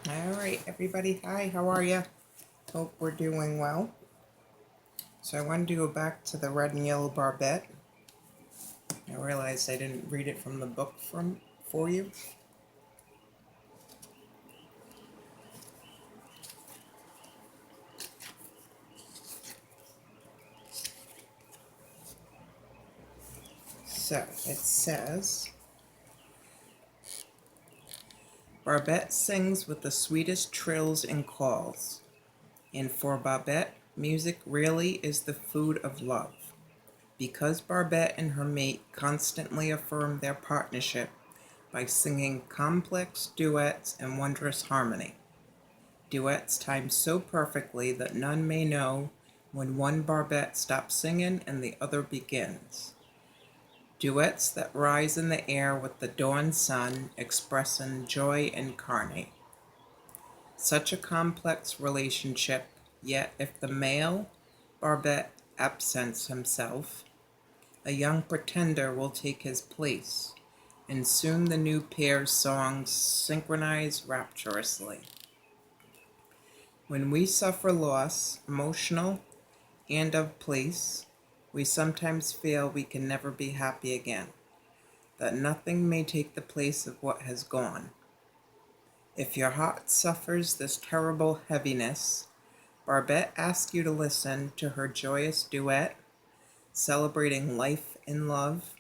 All right, everybody. Hi, how are you? Hope we're doing well. So I wanted to go back to the red and yellow barbette. I realized I didn't read it from the book for you. So it says, Barbette sings with the sweetest trills and calls, and for Barbette, music really is the food of love. Because Barbette and her mate constantly affirm their partnership by singing complex duets and wondrous harmony. Duets timed so perfectly that none may know when one barbette stops singing and the other begins. Duets that rise in the air with the dawn sun, expressing joy incarnate. Such a complex relationship, yet if the male barbette absents himself, a young pretender will take his place, and soon the new pair's songs synchronize rapturously. When we suffer loss, emotional and of place, we sometimes feel we can never be happy again, that nothing may take the place of what has gone. If your heart suffers this terrible heaviness, Barbette asks you to listen to her joyous duet, celebrating life and love,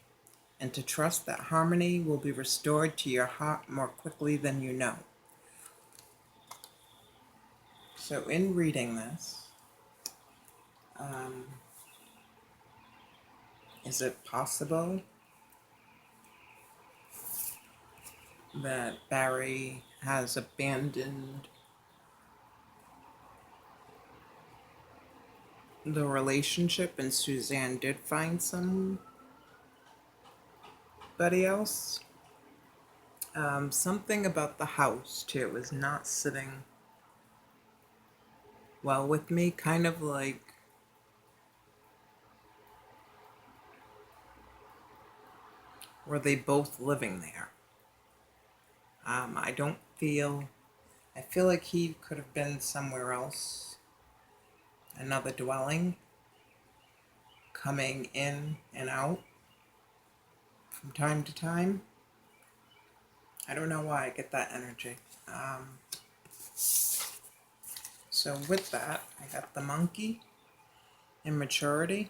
and to trust that harmony will be restored to your heart more quickly than you know. So in reading this, is it possible that Barry has abandoned the relationship and Suzanne did find somebody else? Something about the house, too, is not sitting well with me. Kind of like, were they both living there? I feel like he could have been somewhere else, another dwelling, coming in and out from time to time. I don't know why I get that energy. So with that, I got the monkey, immaturity,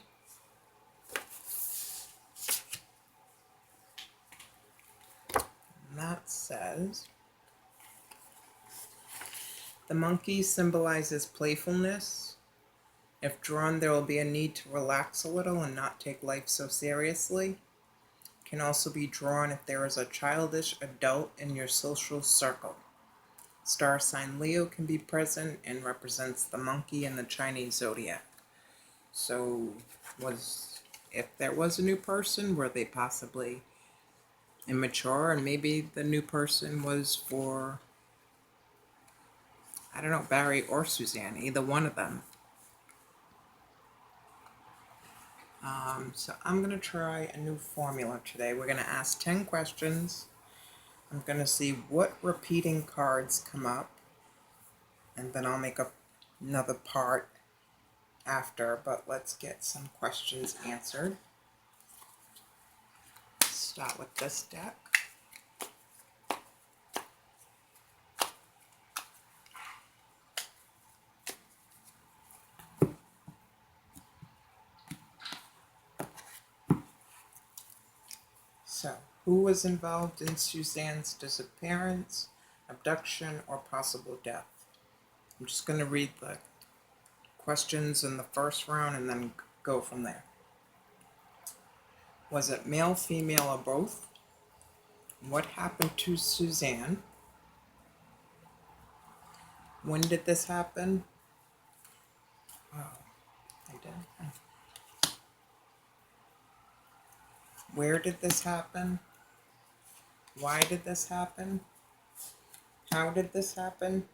and that says, the monkey symbolizes playfulness. If drawn, there will be a need to relax a little and not take life so seriously. Can also be drawn if there is a childish adult in your social circle. Star sign Leo can be present and represents the monkey in the Chinese zodiac. So, if there was a new person, were they possibly immature, and maybe the new person was for, I don't know, Barry or Suzanne, either one of them. So I'm going to try a new formula today. We're going to ask 10 questions. I'm going to see what repeating cards come up, and then I'll make another part after, but let's get some questions answered. Start with this deck. So, who was involved in Suzanne's disappearance, abduction, or possible death? I'm just going to read the questions in the first round and then go from there. Was it male, female, or both? What happened to Suzanne? When did this happen? Oh, I did. Where did this happen? Why did this happen? How did this happen?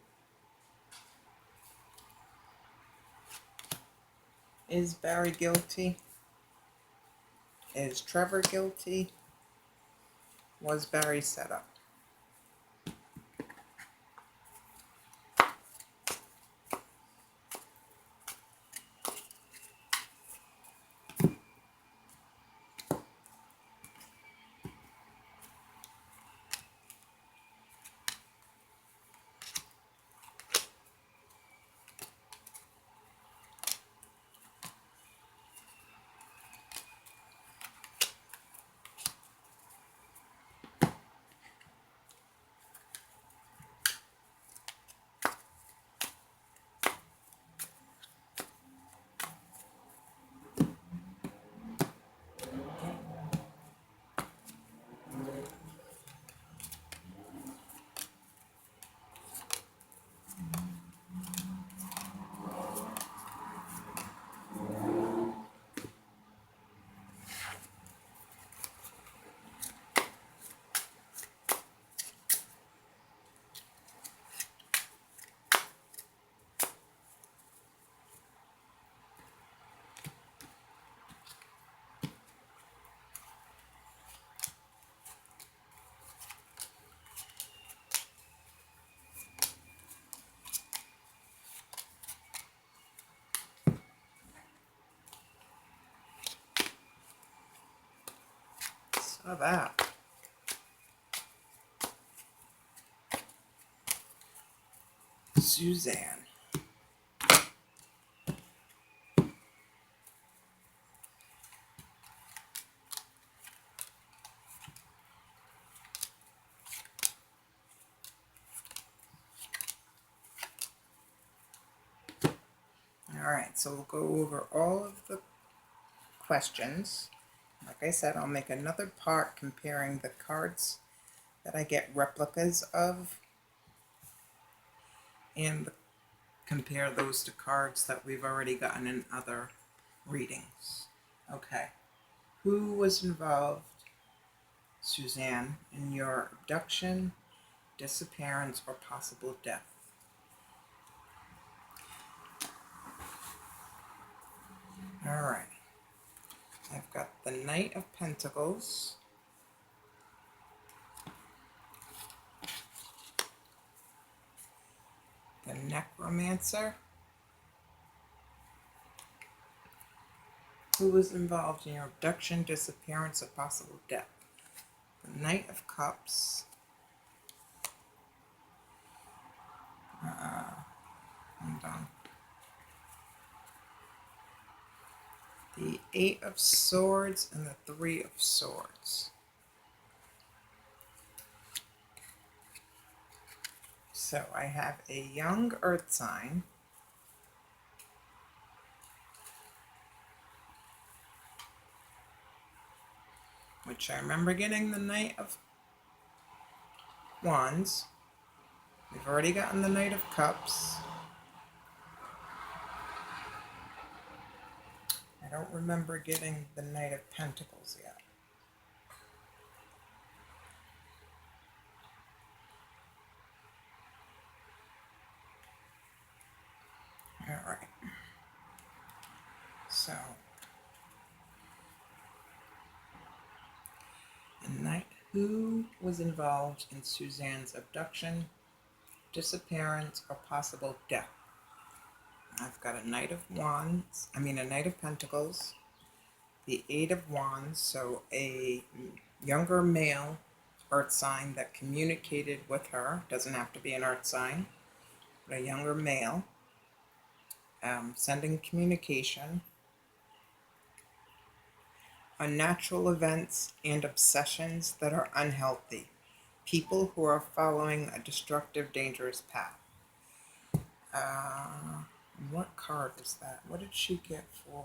Is Barry guilty? Is Trevor guilty? Was Barry set up? of that. Suzanne. Alright, so we'll go over all of the questions. Like I said, I'll make another part comparing the cards that I get replicas of and compare those to cards that we've already gotten in other readings. Okay, who was involved, Suzanne, in your abduction, disappearance, or possible death? Alright, I've got the Knight of Pentacles, the Necromancer. Who was involved in your abduction, disappearance, or possible death? The Knight of Cups. Hold on. The Eight of Swords and the Three of Swords. So I have a young earth sign, which I remember getting the Knight of Wands. We've already gotten the Knight of Cups. I don't remember getting the Knight of Pentacles yet. Alright. So, the Knight, who was involved in Suzanne's abduction, disappearance, or possible death? I've got a Knight of Wands, a Knight of Pentacles, the Eight of Wands, so a younger male earth sign that communicated with her, doesn't have to be an earth sign, but a younger male, sending communication, unnatural events and obsessions that are unhealthy, people who are following a destructive, dangerous path. What card was that? What did she get for?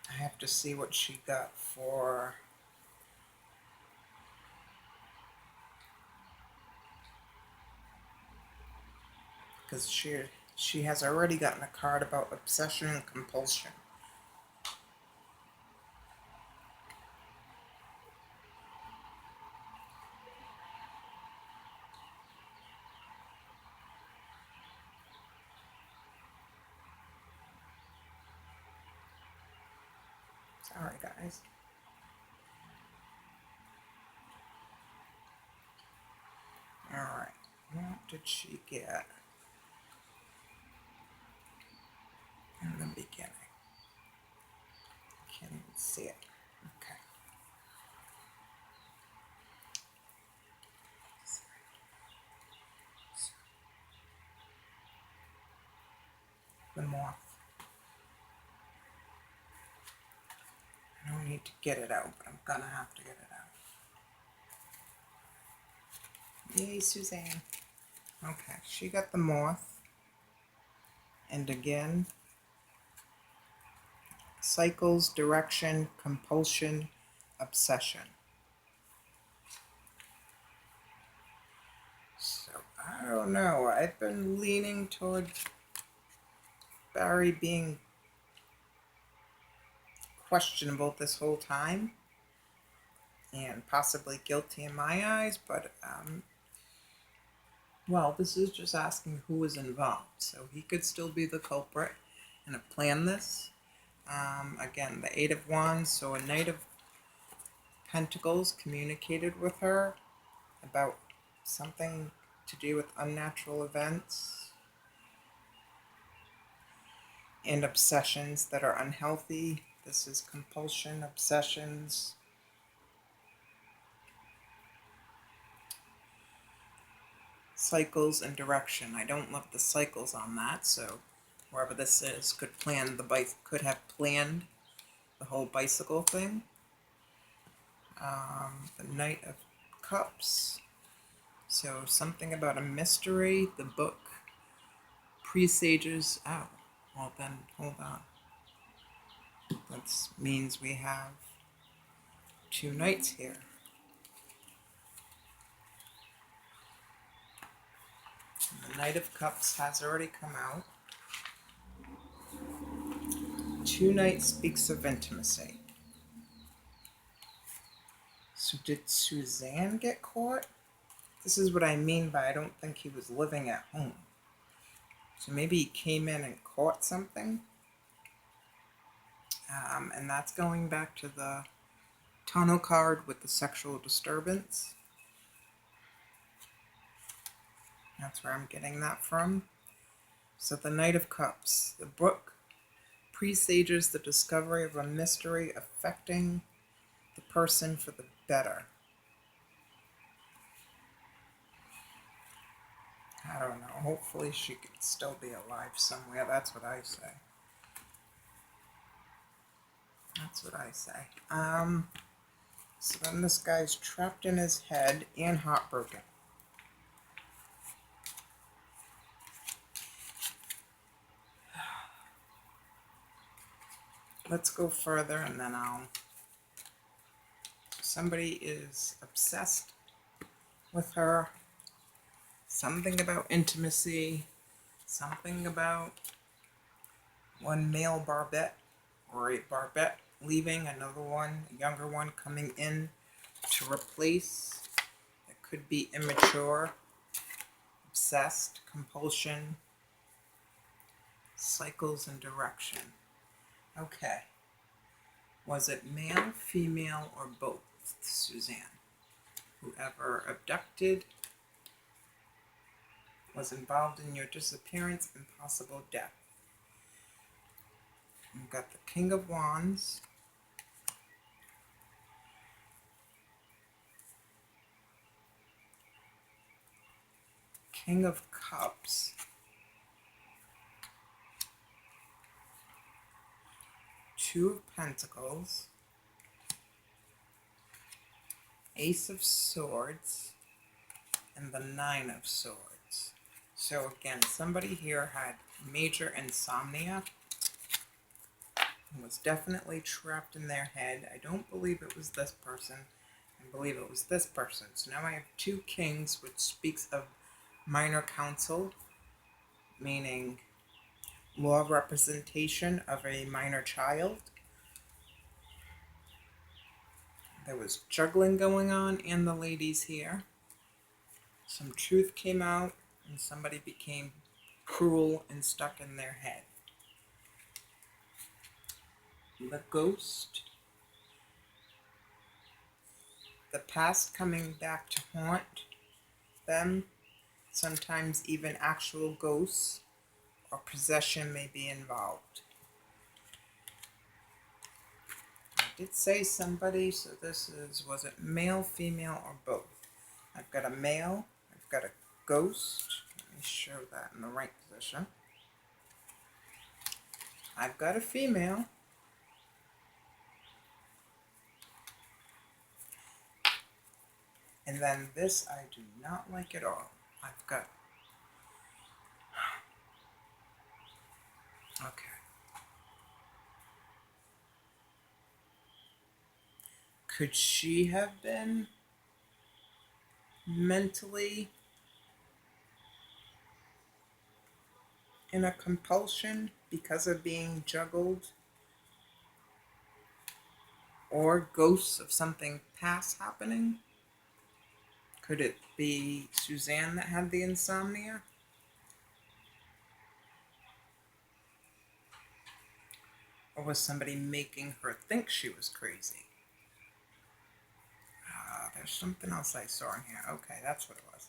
I have to see what she got for. Because she has already gotten a card about obsession and compulsion. Sorry, guys. Alright, what did she get in the beginning? Can't even see it. Okay. The moth. I don't need to get it out, but I'm gonna have to get it out. Yay, Suzanne. Okay, she got the moth. And again, cycles, direction, compulsion, obsession. So, I don't know. I've been leaning toward Barry being questionable this whole time. And possibly guilty in my eyes, but, well, this is just asking who was involved. So he could still be the culprit and have planned this. Again, the Eight of Wands, so a Knight of Pentacles communicated with her about something to do with unnatural events. and obsessions that are unhealthy. This is compulsion, obsessions. Cycles and direction. I don't love the cycles on that, so whoever this is could have planned the whole bicycle thing. The Knight of Cups. So something about a mystery. The book presages. Oh, well then, hold on. That means we have two knights here. The Knight of Cups has already come out. Two knights speaks of intimacy. So did Suzanne get caught? This is what I mean by I don't think he was living at home. So maybe he came in and caught something. And that's going back to the tunnel card with the sexual disturbance. That's where I'm getting that from. So the Knight of Cups. The book presages the discovery of a mystery affecting the person for the better. I don't know. Hopefully she could still be alive somewhere. That's what I say. That's what I say. So then this guy's trapped in his head and heartbroken. Let's go further and then somebody is obsessed with her. Something about intimacy. Something about one male barbette or a barbette leaving, another one, a younger one coming in to replace. It could be immature, obsessed, compulsion, cycles and direction. Okay. Was it male, female, or both, Suzanne? Whoever abducted was involved in your disappearance and possible death. We've got the King of Wands. King of Cups. Two of Pentacles. Ace of Swords. And the Nine of Swords. So again, somebody here had major insomnia and was definitely trapped in their head. I don't believe it was this person. I believe it was this person. So now I have two kings, which speaks of minor counsel, meaning law representation of a minor child. There was juggling going on in the ladies here. Some truth came out and somebody became cruel and stuck in their head. The ghost. The past coming back to haunt them. Sometimes even actual ghosts or possession may be involved. I did say somebody, so this is, was it male, female, or both? I've got a male, I've got a ghost. Let me show that in the right position. I've got a female. And then this I do not like at all. I've got... Okay. Could she have been mentally in a compulsion because of being juggled? Or ghosts of something past happening? Could it be Suzanne that had the insomnia? Or was somebody making her think she was crazy? There's something else I saw in here. Okay, that's what it was.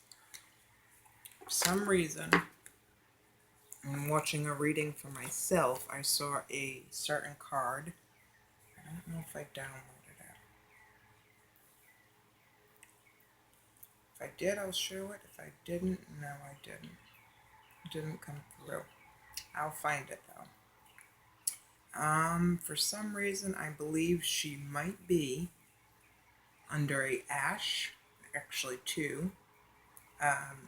For some reason, and watching a reading for myself, I saw a certain card. I don't know if I downloaded it. If I did, I'll show it. If I didn't, no, I didn't. It didn't come through. I'll find it though. For some reason, I believe she might be under a ash, actually two.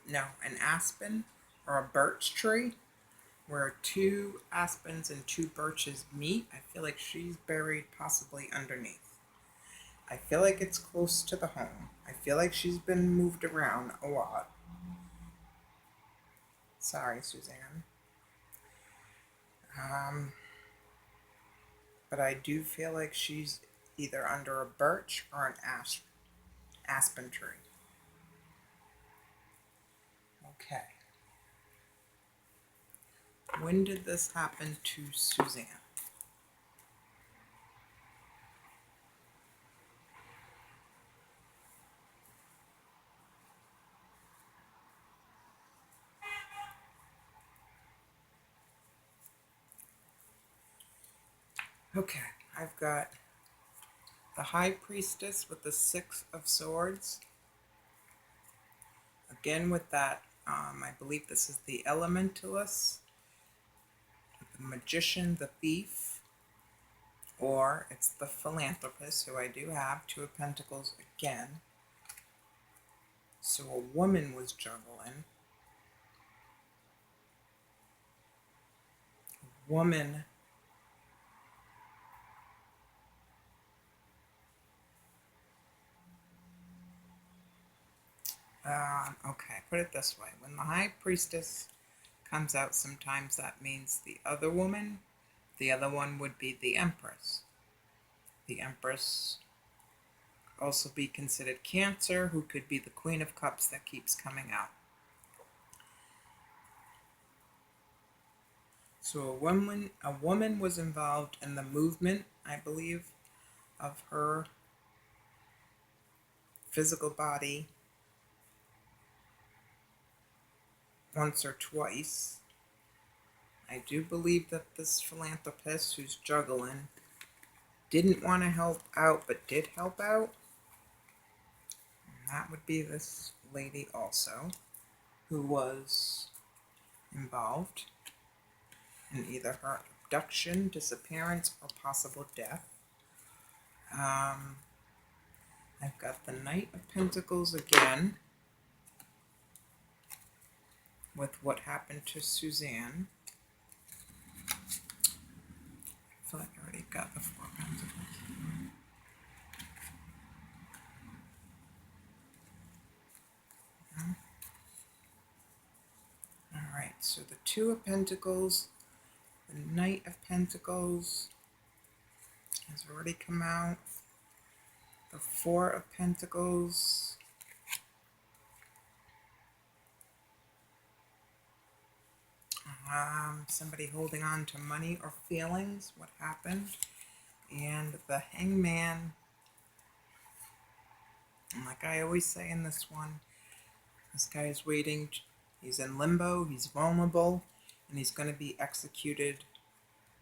No, an aspen or a birch tree, where two aspens and two birches meet. I feel like she's buried possibly underneath. I feel like it's close to the home. I feel like she's been moved around a lot. Sorry, Suzanne. But I do feel like she's either under a birch or an aspen tree. Okay. When did this happen to Suzanne? Okay, I've got the High Priestess with the Six of Swords. Again with that, I believe this is the Elementalist, the Magician, the Thief, or it's the Philanthropist, who I do have, Two of Pentacles again. So a woman was juggling. A woman okay, put it this way. When the High Priestess comes out, sometimes that means the other woman. The other one would be the Empress. The Empress also be considered Cancer, who could be the Queen of Cups that keeps coming out. So a woman was involved in the movement, I believe, of her physical body once or twice. I do believe that this philanthropist who's juggling didn't want to help out but did help out. And that would be this lady also, who was involved in either her abduction, disappearance, or possible death. I've got the Knight of Pentacles again with what happened to Suzanne. I feel like I already got the Four of Pentacles. Alright, so the Two of Pentacles, the Knight of Pentacles has already come out. The Four of Pentacles. Somebody holding on to money or feelings, what happened. And the Hangman. And like I always say in this one, this guy is waiting. He's in limbo, he's vulnerable, and he's going to be executed